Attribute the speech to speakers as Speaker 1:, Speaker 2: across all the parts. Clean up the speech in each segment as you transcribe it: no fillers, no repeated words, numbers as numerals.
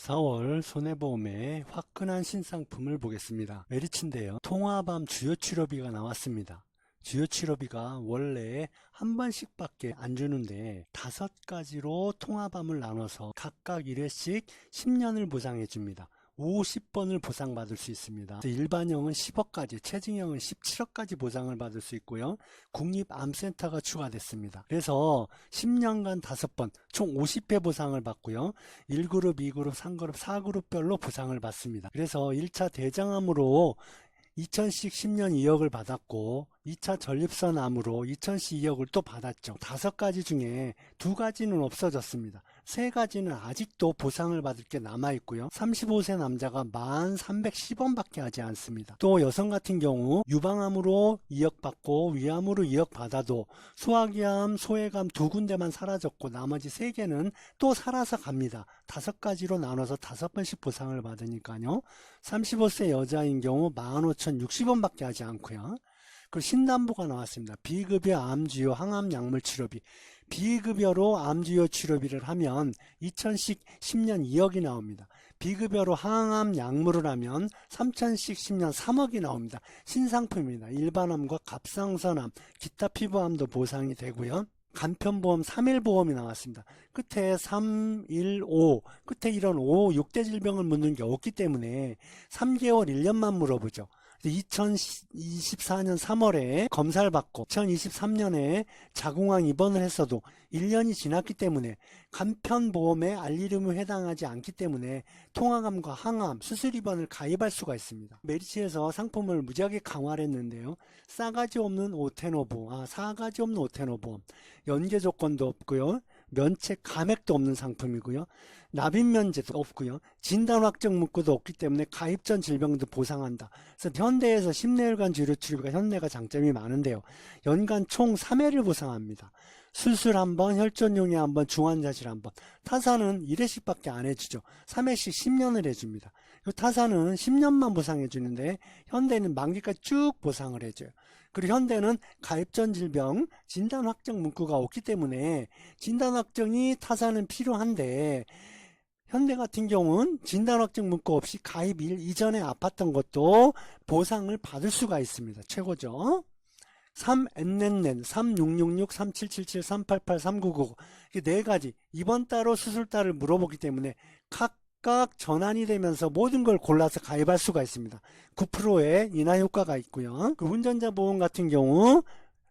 Speaker 1: 4월 손해보험의 화끈한 신상품을 보겠습니다. 메리츠인데요. 통화밤 주요 치료비가 나왔습니다. 주요 치료비가 원래 한 번씩밖에 안 주는데 5가지로 통화밤을 나눠서 각각 1회씩 10년을 보상해 줍니다. 50번을 보상받을 수 있습니다. 일반형은 10억까지, 체증형은 17억까지 보상을 받을 수 있고요. 국립암센터가 추가됐습니다. 그래서 10년간 5번, 총 50회 보상을 받고요. 1그룹, 2그룹, 3그룹, 4그룹별로 보상을 받습니다. 그래서 1차 대장암으로 2000씩 10년 2억을 받았고 2차 전립선암으로 2000씩 2억을 또 받았죠. 5가지 중에 2가지는 없어졌습니다. 3가지는 아직도 보상을 받을 게 남아있고요. 35세 남자가 1310원밖에 하지 않습니다. 또 여성 같은 경우 유방암으로 2억 받고 위암으로 2억 받아도 소화기암, 소외감 2군데만 사라졌고 나머지 3개는 또 살아서 갑니다. 5가지로 나눠서 5번씩 보상을 받으니까요. 35세 여자인 경우 15,060원밖에 하지 않고요. 그리고 신담보가 나왔습니다. 비급여 암주요 항암 약물 치료비. 비급여로 암주요 치료비를 하면 2000씩 10년 2억이 나옵니다. 비급여로 항암 약물을 하면 3000씩 10년 3억이 나옵니다. 신상품입니다. 일반암과 갑상선암, 기타 피부암도 보상이 되고요. 간편보험 3일보험이 나왔습니다. 끝에 3, 1, 5, 끝에 이런 5, 6대 질병을 묻는 게 없기 때문에 3개월, 1년만 물어보죠. 2024년 3월에 검사를 받고 2023년에 자궁암 입원을 했어도 1년이 지났기 때문에 간편보험에 알리름에 해당하지 않기 때문에 통화감과 항암, 수술 입원을 가입할 수가 있습니다. 메리츠에서 상품을 무지하게 강화를 했는데요. 싸가지 없는 오테노보험, 싸가지 없는 오테노보험, 연계 조건도 없고요. 면책 감액도 없는 상품이고요. 납입 면제도 없고요. 진단 확정 문구도 없기 때문에 가입 전 질병도 보상한다. 그래서 현대에서 10내일간 주요 치료비가 현대가 장점이 많은데요. 연간 총 3회를 보상합니다. 수술 1번, 혈전용이 1번, 중환자실 1번. 타사는 1회씩밖에 안 해주죠. 3회씩 10년을 해줍니다. 타사는 10년만 보상해 주는데 현대는 만기까지 쭉 보상을 해줘요. 그리고 현대는 가입 전 질병 진단 확정 문구가 없기 때문에 진단 확정이 타사는 필요한데 현대 같은 경우는 진단 확정 문구 없이 가입일 이전에 아팠던 것도 보상을 받을 수가 있습니다. 최고죠. 3NNN, 3666, 3777, 388, 3999 이 4가지 이번 따로 수술 따를 물어보기 때문에 각각 전환이 되면서 모든 걸 골라서 가입할 수가 있습니다. 9%의 인하 효과가 있고요. 그 운전자 보험 같은 경우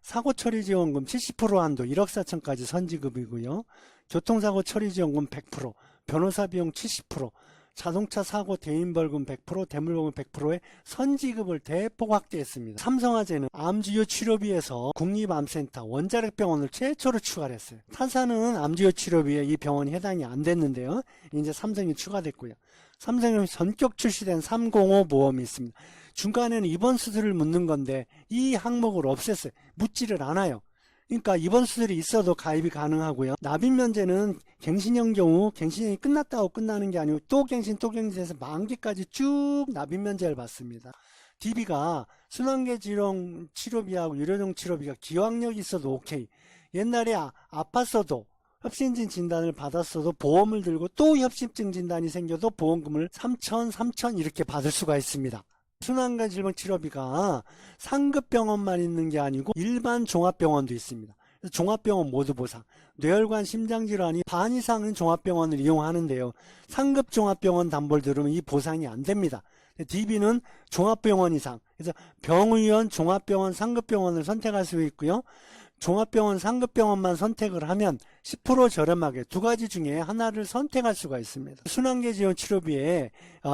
Speaker 1: 사고 처리 지원금 70% 한도 1억 4천까지 선지급이고요. 교통사고 처리 지원금 100%, 변호사 비용 70%, 자동차 사고 대인벌금 100%, 대물보험 100%의 선지급을 대폭 확대했습니다. 삼성화재는 암주요 치료비에서 국립암센터 원자력병원을 최초로 추가를 했어요. 타사는 암주요 치료비에 이 병원이 해당이 안 됐는데요. 이제 삼성이 추가됐고요. 삼성은 전격 출시된 305 보험이 있습니다. 중간에는 입원 수술을 묻는 건데 이 항목을 없앴어요. 묻지를 않아요. 그러니까 입원 수술이 있어도 가입이 가능하고요. 납입 면제는 갱신형 경우 갱신형이 끝났다고 끝나는 게 아니고 또 갱신해서 만기까지 쭉 납입 면제를 받습니다. DB가 순환계 질환 치료비하고 유료종 치료비가 기왕력이 있어도 오케이. 옛날에 아팠어도 협심증 진단을 받았어도 보험을 들고 또 협심증 진단이 생겨도 보험금을 3,000 이렇게 받을 수가 있습니다. 순환계 질병 치료비가 상급병원만 있는 게 아니고 일반 종합병원도 있습니다. 종합병원 모두 보상. 뇌혈관 심장질환이 반 이상은 종합병원을 이용하는데요. 상급 종합병원 담보를 들으면 이 보상이 안 됩니다. DB는 종합병원 이상. 그래서 병의원, 종합병원, 상급병원을 선택할 수 있고요. 종합병원, 상급병원만 선택을 하면 10% 저렴하게 2가지 중에 하나를 선택할 수가 있습니다. 순환계 지원 치료비에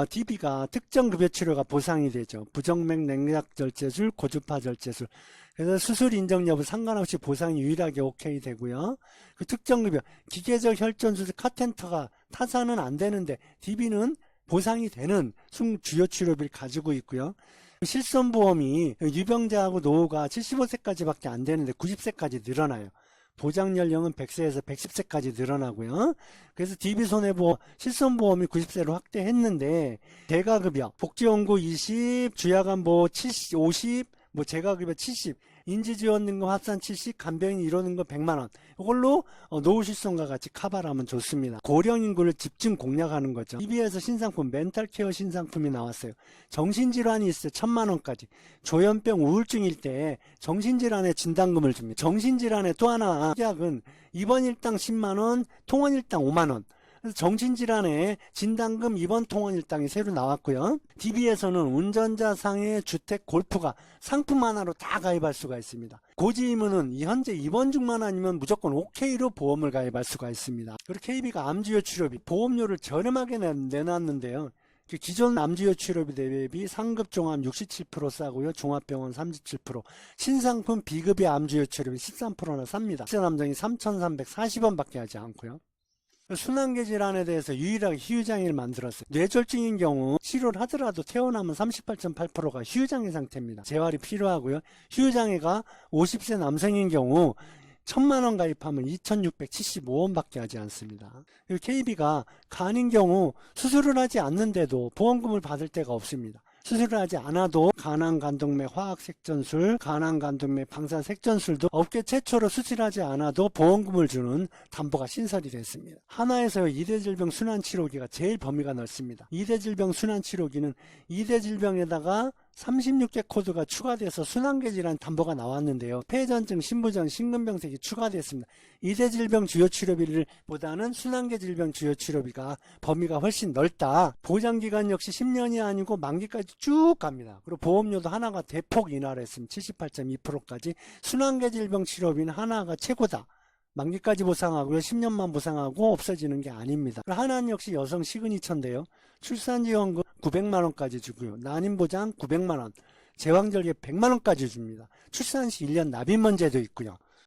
Speaker 1: DB가 특정 급여 치료가 보상이 되죠. 부정맥 냉각 절제술, 고주파 절제술. 그래서 수술 인정 여부 상관없이 보상이 유일하게 오케이 되고요. 그 특정 급여, 기계적 혈전 수술 카텐터가 타사는 안 되는데 DB는 보상이 되는 주요 치료비를 가지고 있고요. 실손보험이 유병자하고 노후가 75세까지밖에 안 되는데 90세까지 늘어나요. 보장 연령은 100세에서 110세까지 늘어나고요. 그래서 DB손해보험, 실손보험이 90세로 확대했는데 대가급여, 복지연구 20, 주야간보호 70, 50, 재가급여 70 인지지원등급 합산 70, 간병인 1호등급 100만원. 이걸로 노후실손과 같이 커버를 하면 좋습니다. 고령인구를 집중 공략하는 거죠. EB에서 신상품 멘탈케어 신상품이 나왔어요. 정신질환이 있을 때 1000만원까지. 조현병 우울증일 때 정신질환의 진단금을 줍니다. 정신질환의 또 하나 약은 입원 일당 10만원, 통원 일당 5만원. 그래서 정신질환의 진단금 입원 통원 일당이 새로 나왔고요. DB에서는 운전자 상해 주택 골프가 상품 하나로 다 가입할 수가 있습니다. 고지 의무는 현재 입원 중만 아니면 무조건 OK로 보험을 가입할 수가 있습니다. 그리고 KB가 암주요 치료비 보험료를 저렴하게 내놨는데요. 기존 암주요 치료비 대비 상급 종합 67% 싸고요. 종합병원 37%. 신상품 비급여 암주요 치료비 13%나 쌉니다. 시세 남정이 3,340원밖에 하지 않고요. 순환계 질환에 대해서 유일하게 희유장애를 만들었어요. 뇌졸중인 경우 치료를 하더라도 퇴원하면 38.8%가 희유장애 상태입니다. 재활이 필요하고요. 희유장애가 50세 남성인 경우 1000만원 가입하면 2675원밖에 하지 않습니다. 그리고 KB가 간인 경우 수술을 하지 않는데도 보험금을 받을 데가 없습니다. 수술을 하지 않아도 간암간동맥 화학색전술, 간암간동맥 방사색전술도 업계 최초로 수술하지 않아도 보험금을 주는 담보가 신설이 됐습니다. 하나에서 2대 질병 순환치료기가 제일 범위가 넓습니다. 2대 질병 순환치료기는 2대 질병에다가 36개 코드가 추가돼서 순환계 질환 담보가 나왔는데요. 폐전증, 신부전, 심근병색이 추가됐습니다. 2대 질병 주요 치료비를 보다는 순환계 질병 주요 치료비가 범위가 훨씬 넓다. 보장기간 역시 10년이 아니고 만기까지 쭉 갑니다. 그리고 보험료도 하나가 대폭 인하를 했습니다. 78.2%까지. 순환계 질병 치료비는 하나가 최고다. 만기까지 보상하고요. 10년만 보상하고 없어지는 게 아닙니다. 하나는 역시 여성 시그니처인데요. 출산지원금 900만원까지 주고요. 난임보장 900만원, 제왕절개 100만원까지 줍니다. 출산 시 1년 납입면제도 있고요.